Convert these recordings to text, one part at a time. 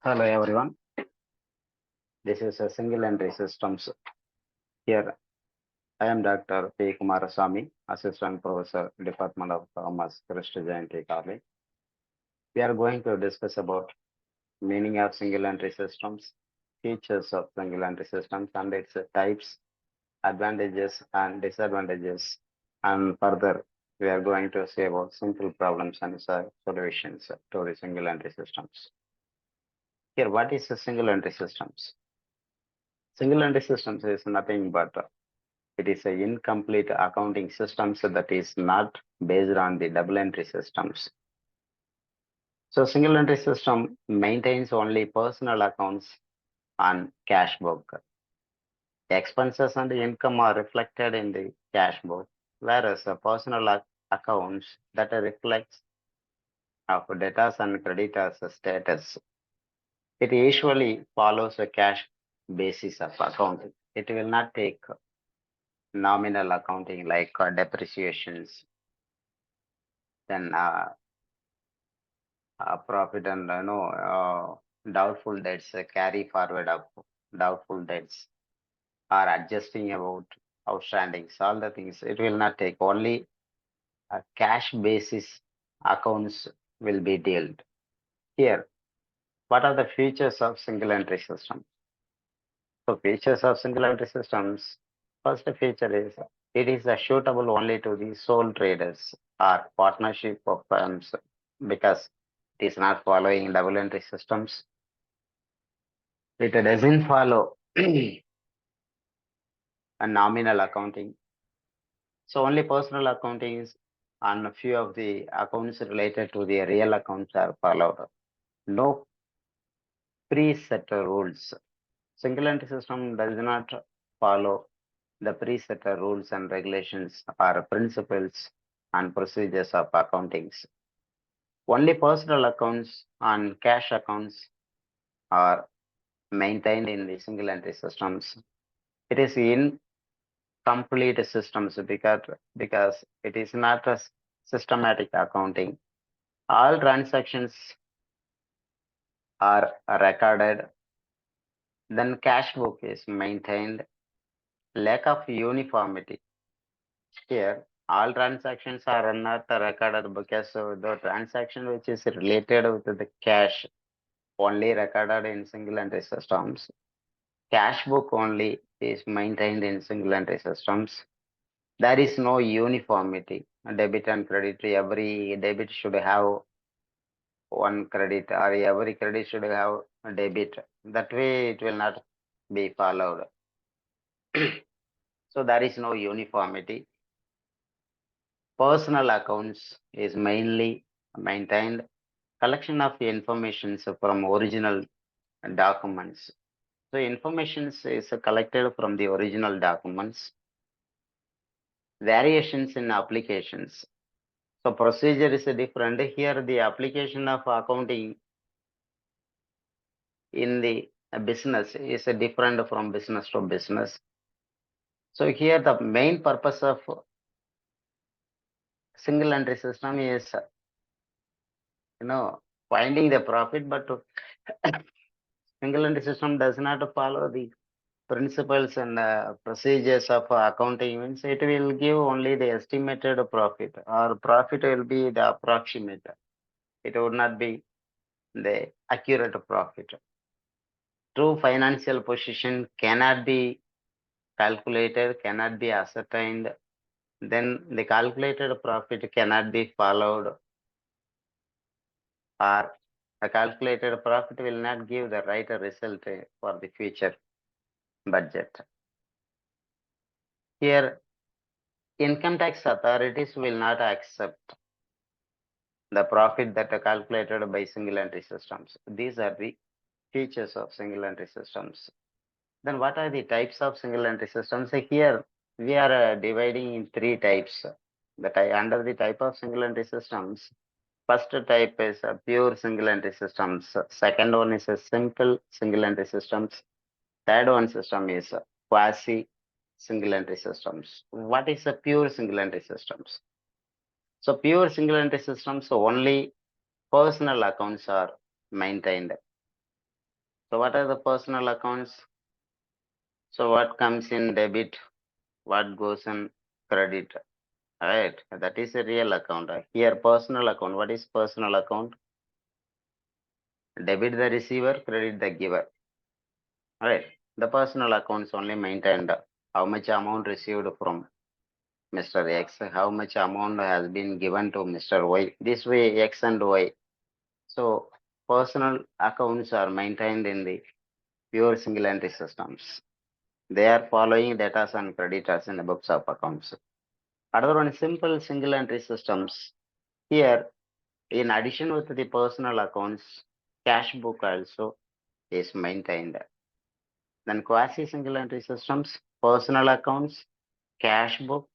Hello everyone. This is a single entry systems. Here I am Dr. P. Kumarasamy, Assistant Professor, Department of Commerce, Christ Jayanti College. We are going to discuss about meaning of single entry systems, features of single entry systems and its types, advantages and disadvantages. And further, we are going to say about simple problems and solutions to the single entry systems. Here, what is a single entry systems? Single entry systems is nothing but it is an incomplete accounting system so that is not based on the double entry systems. So single entry system maintains only personal accounts and cash book. Expenses and income are reflected in the cash book, whereas the personal accounts that reflects of debtors and creditors status. It usually follows a cash basis of accounting. It will not take nominal accounting like depreciations, then profit and doubtful debts, carry forward of doubtful debts, or adjusting about outstandings, all the things. It will not take only a cash basis accounts will be dealt. Here, what are the features of single entry system? So features of single entry systems, first feature is it is suitable only to the sole traders or partnership of firms because it is not following double entry systems. It doesn't follow a nominal accounting. So only personal accounting is and a few of the accounts related to the real accounts are followed. No preset rules. Single entity system does not follow the preset rules and regulations or principles and procedures of accountings. Only personal accounts and cash accounts are maintained in the single entity systems. It is incomplete systems because it is not a systematic accounting. All transactions are recorded, then cash book is maintained. Lack of uniformity. Here, all transactions are not recorded because the transaction which is related with the cash only recorded in single entry systems. Cash book only is maintained in single entry systems. There is no uniformity. Debit and credit, every debit should have one credit or every credit should have a debit. That way it will not be followed. So there is no uniformity. Personal accounts is mainly maintained collection of information from original documents. So information is collected from the original documents. Variations in applications. So procedure is different. Here the application of accounting in the business is different from business to business. So here the main purpose of single entry system is finding the profit, but single entry system does not follow the principles and procedures of accounting. Means it will give only the estimated profit or profit will be the approximate. It would not be the accurate profit. True financial position cannot be calculated, cannot be ascertained. Then the calculated profit cannot be followed, or the calculated profit will not give the right result for the future budget. Here, income tax authorities will not accept the profit that are calculated by single entry systems. These are the features of single entry systems. Then what are the types of single entry systems? So here we are dividing in three types. Under the type of single entry systems, first type is a pure single entry systems. Second one is a simple single entry systems. Third one system is quasi single entry systems. What is a pure single entry systems? So pure single entry systems only personal accounts are maintained. So what are the personal accounts? So what comes in debit, what goes in credit, right? That is a real account. Here, personal account. What is personal account? Debit the receiver, credit the giver, right? The personal accounts only maintained how much amount received from Mr. X, how much amount has been given to Mr. Y. This way, X and Y. So personal accounts are maintained in the pure single entry systems. They are following debtors and creditors in the books of accounts. Another one is simple single entry systems. Here, in addition with the personal accounts, cash book also is maintained. Then quasi single entry systems, personal accounts, cash book,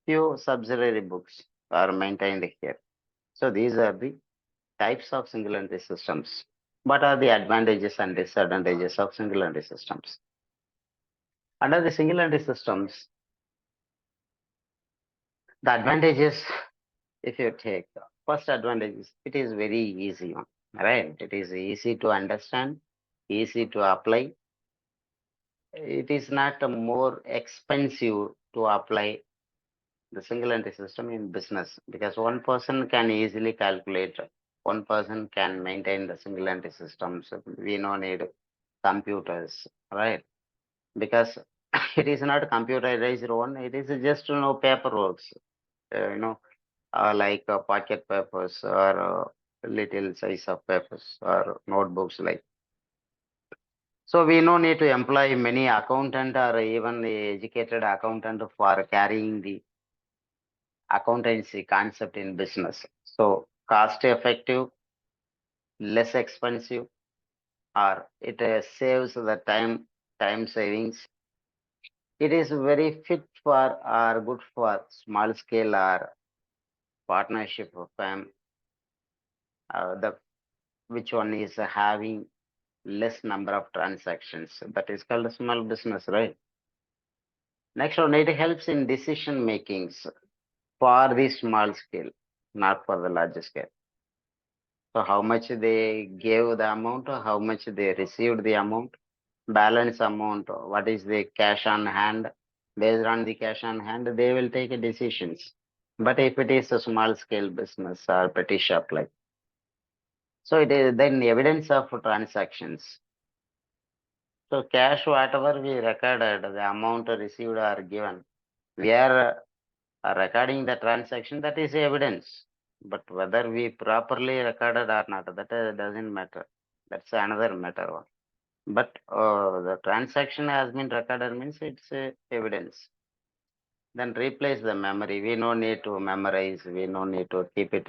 few subsidiary books are maintained here. So these are the types of single entry systems. What are the advantages and disadvantages of single entry systems? Under the single entry systems, the advantages, if you take first advantage is it is very easy one, right? It is easy to understand, easy to apply. It is not more expensive to apply the single entry system in business because one person can easily calculate, one person can maintain the single entry systems. We no need computers, right? Because it is not computerized one, it is just paperwork, you know, like pocket papers or little size of papers or notebooks like. So we no need to employ many accountant or even the educated accountant for carrying the accountancy concept in business. So cost effective, less expensive, or it saves the time savings. It is very fit for or good for small scale or partnership firm. The which one is having less number of transactions. That is called a small business, right? Next one, it helps in decision makings for the small scale, not for the large scale. So how much they gave the amount, how much they received the amount, balance amount, what is the cash on hand. Based on the cash on hand, they will take decisions. But if it is a small scale business or petty shop like, so it is then evidence of transactions. So cash, whatever we recorded, the amount received or given, we are recording the transaction, that is evidence. But whether we properly recorded or not, that doesn't matter. That's another matter one. But the transaction has been recorded means it's evidence. Then replace the memory. We no need to memorize. We no need to keep it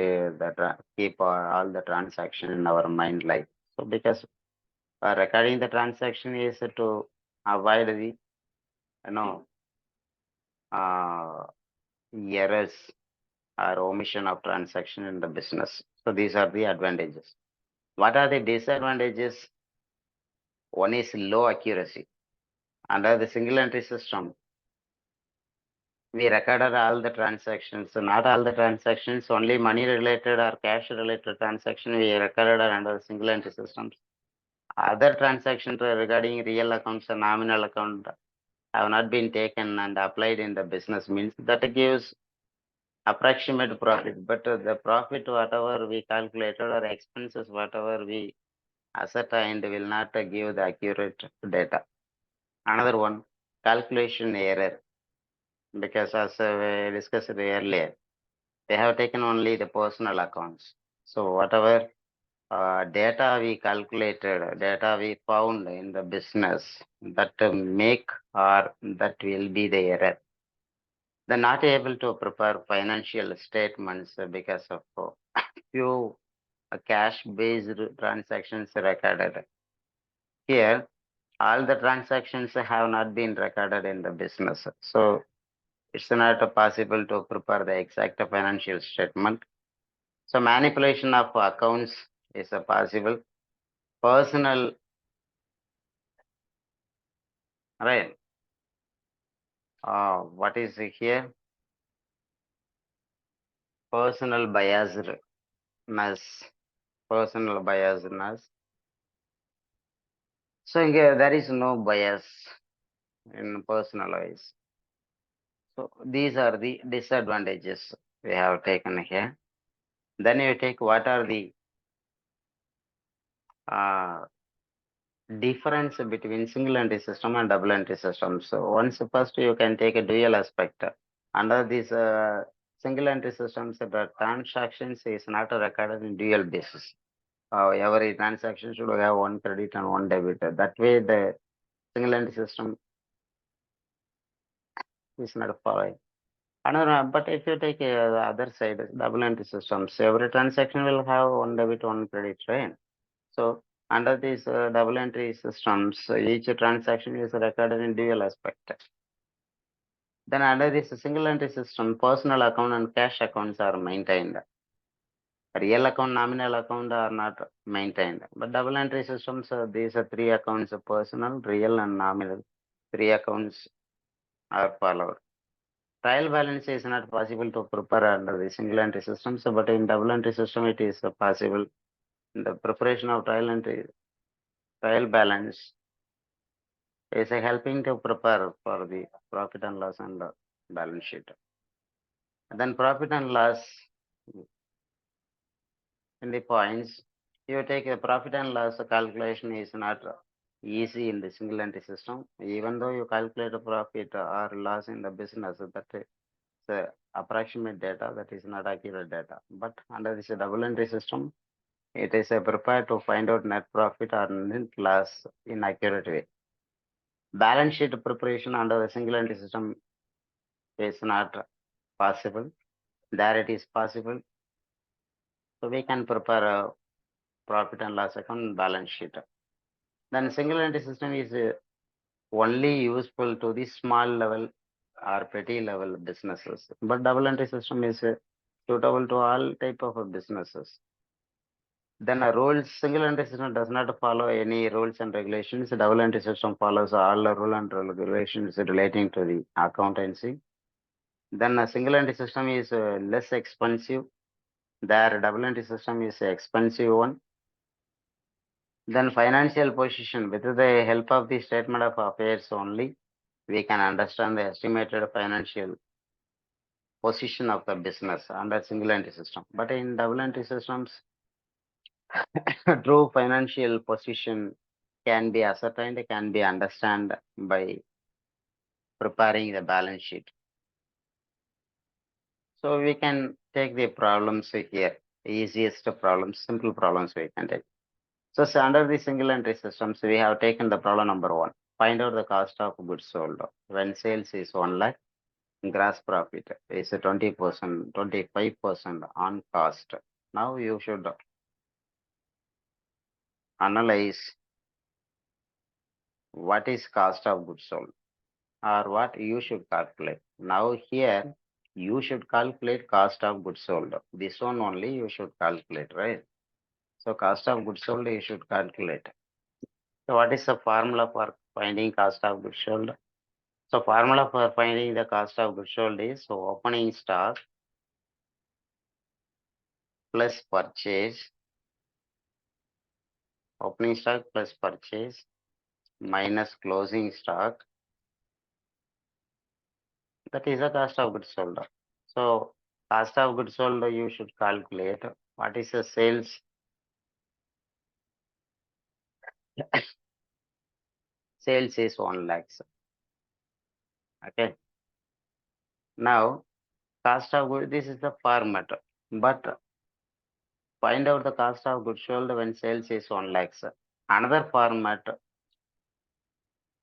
keep all the transaction in our mind like so because recording the transaction is to avoid the you know uh, errors or omission of transaction in the business. So these are the advantages. What are the disadvantages? One is low accuracy. Under the single entry system, we recorded all the transactions. So not all the transactions, only money related or cash related transaction we recorded under single entry systems. Other transactions regarding real accounts and nominal account have not been taken and applied in the business means that gives approximate profit, but the profit whatever we calculated or expenses whatever we ascertained will not give the accurate data. Another one, calculation error, because as we discussed earlier, they have taken only the personal accounts. So whatever data we calculated, data we found in the business that make or that will be the error. They're not able to prepare financial statements because of few cash-based transactions recorded. Here, all the transactions have not been recorded in the business. So it's not possible to prepare the exact financial statement. So manipulation of accounts is a possible. Personal, right? What is here? Personal biasness. Personal biasness. So here there is no bias in personalized. So these are the disadvantages we have taken here. Then you take what are the uh, difference between single entry system and double entry system. So once first you can take a dual aspect. Under this single entry systems, the transactions is not recorded in dual basis. Every transaction should have one credit and one debit. That way the single entry system is not following. Another, but if you take the other side, double entry systems, every transaction will have one debit, one credit, right? So under these double entry systems, each transaction is recorded in dual aspect. Then under this single entry system, personal account and cash accounts are maintained. Real account, nominal account are not maintained. But double entry systems, these are three accounts, personal, real and nominal. Three accounts are followed. Trial balance is not possible to prepare under the single entry systems, but in double entry system it is possible. The preparation of trial balance is helping to prepare for the profit and loss and balance sheet. Then profit and loss in the points, you take a profit and loss calculation is not easy in the single entry system. Even though you calculate a profit or loss in the business, that is approximate data, that is not accurate data. But under this double entry system, it is prepared to find out net profit or net loss in accurate way. Balance sheet preparation under the single entry system is not possible. There it is possible. So we can prepare a profit and loss account balance sheet. Then single entry system is only useful to the small level or petty level businesses. But double entry system is suitable to all type of businesses. Then a rules, single entry system does not follow any rules and regulations. Double entry system follows all the rule and regulations relating to the accountancy. Then a single entry system is less expensive. Their double entry system is expensive one. Then financial position, with the help of the statement of affairs only, we can understand the estimated financial position of the business under single entry system. But in double entry systems, true financial position can be ascertained, can be understand by preparing the balance sheet. So we can take the problems here, easiest problems, simple problems we can take. So, under the single entry systems, we have taken the problem number one. Find out the cost of goods sold. When sales is 1 lakh, gross profit is 20%, 25% on cost. Now you should analyze what is cost of goods sold or what you should calculate. Now here you should calculate cost of goods sold. This one only you should calculate, right? So cost of goods sold you should calculate. So what is the formula for finding cost of goods sold? So formula for finding the cost of goods sold is opening stock plus purchase, opening stock plus purchase minus closing stock. That is the cost of goods sold. So cost of goods sold you should calculate. What is the sales? Sales is 1 lakhs. Okay. Now cost of goods, this is the format. But find out the cost of goods sold when sales is 1 lakhs. Another format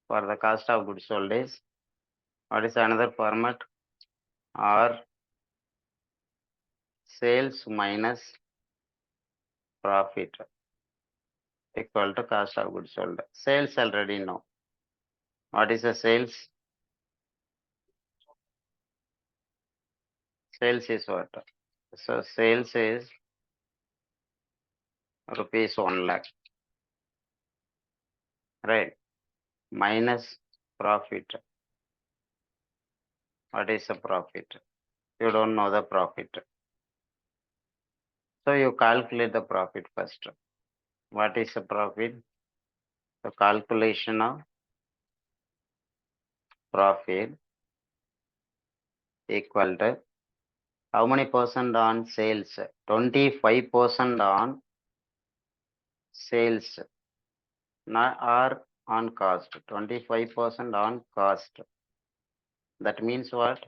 for the cost of goods sold is, what is another format? Or sales minus profit equal to cost of goods sold. Sales already know. What is the sales? Sales is what? So sales is rupees 1 lakh, right? Minus profit. What is the profit? You don't know the profit. So you calculate the profit first. What is the profit? So calculation of profit equal to how many percent on sales? 25% on sales, not or on cost. 25% on cost. That means what?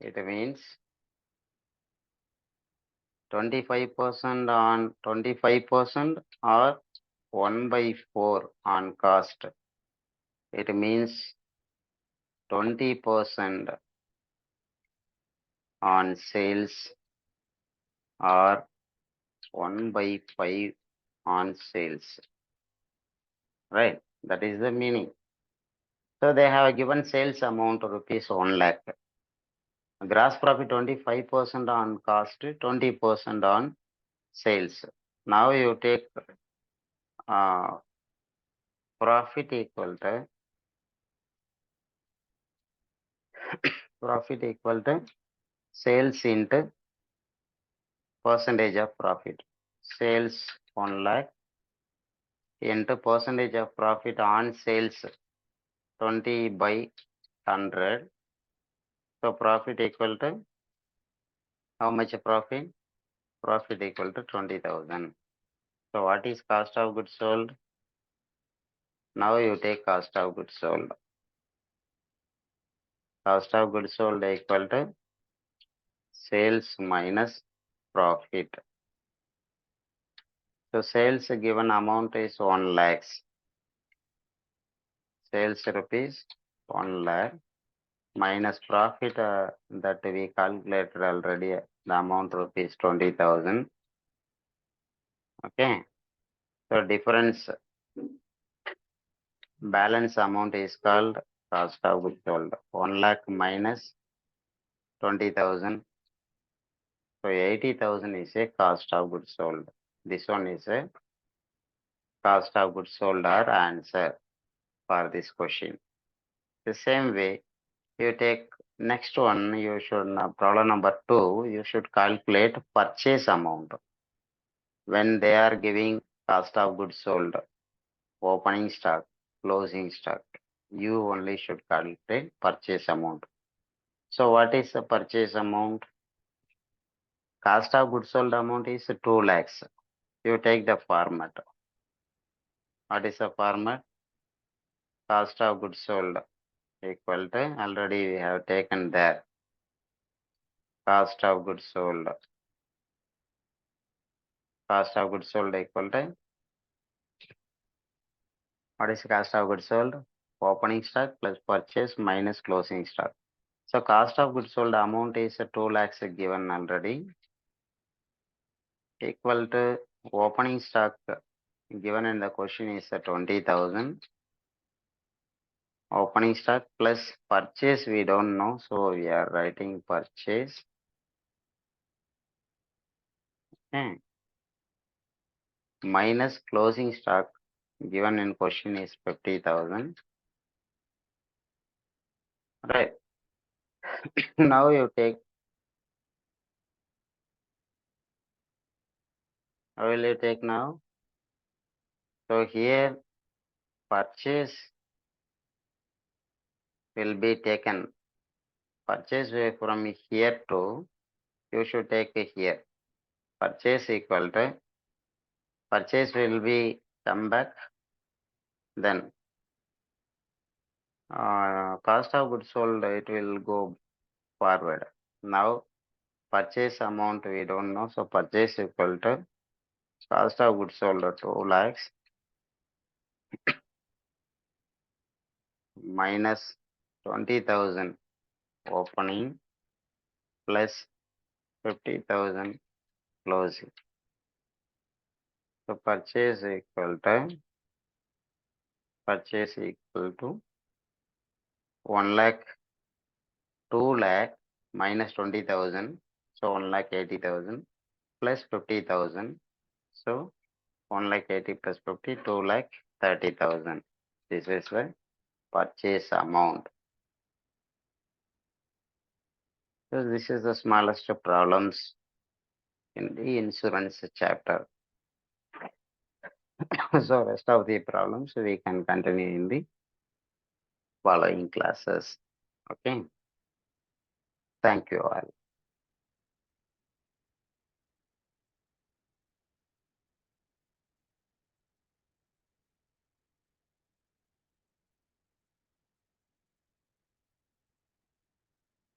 It means 25% on 25% or 1 by 4 on cost. It means 20% on sales or 1 by 5 on sales. Right? That is the meaning. So they have given sales amount of rupees 1 lakh. Gross profit 25% on cost, 20% on sales. Now you take uh, profit equal to sales into percentage of profit. Sales 1 lakh into percentage of profit on sales 20 by 100. So profit equal to how much profit? Profit equal to 20,000. So what is cost of goods sold? Now you take cost of goods sold. Cost of goods sold equal to sales minus profit. So sales given amount is 1 lakhs. Sales rupees 1 lakh minus profit that we calculated already, the amount rupees 20,000. Okay. So difference balance amount is called cost of goods sold. 1 lakh minus 20,000. So 80,000 is a cost of goods sold. This one is a cost of goods sold or answer for this question. The same way, you take next one, you should, problem number 2, you should calculate purchase amount. When they are giving cost of goods sold, opening stock, closing stock, you only should calculate purchase amount. So what is the purchase amount? Cost of goods sold amount is 2 lakhs. You take the format. What is the format? Cost of goods sold equal to, already we have taken there. Cost of goods sold. Cost of goods sold equal to, what is cost of goods sold? Opening stock plus purchase minus closing stock. So cost of goods sold amount is 2 lakhs given already, equal to opening stock given in the question is 20,000. Opening stock plus purchase we don't know, so we are writing purchase. Okay. Minus closing stock given in question is 50,000. Right. Now you take, how will you take now? So here purchase will be taken. Purchase from here to, you should take here. Purchase equal to, purchase will be come back. Then cost of goods sold, it will go forward. Now purchase amount we don't know, so purchase equal to cost of goods sold 2 lakhs minus 20,000 opening plus 50,000 closing. So purchase equal to 1 lakh, 2 lakh minus 20,000. So 1 lakh 80,000 plus 50,000. So 1 lakh 80 plus 50, 2 lakh 30,000. This is the purchase amount. So this is the smallest problems in the insurance chapter. So rest of the problems we can continue in the following classes. Okay. Thank you all.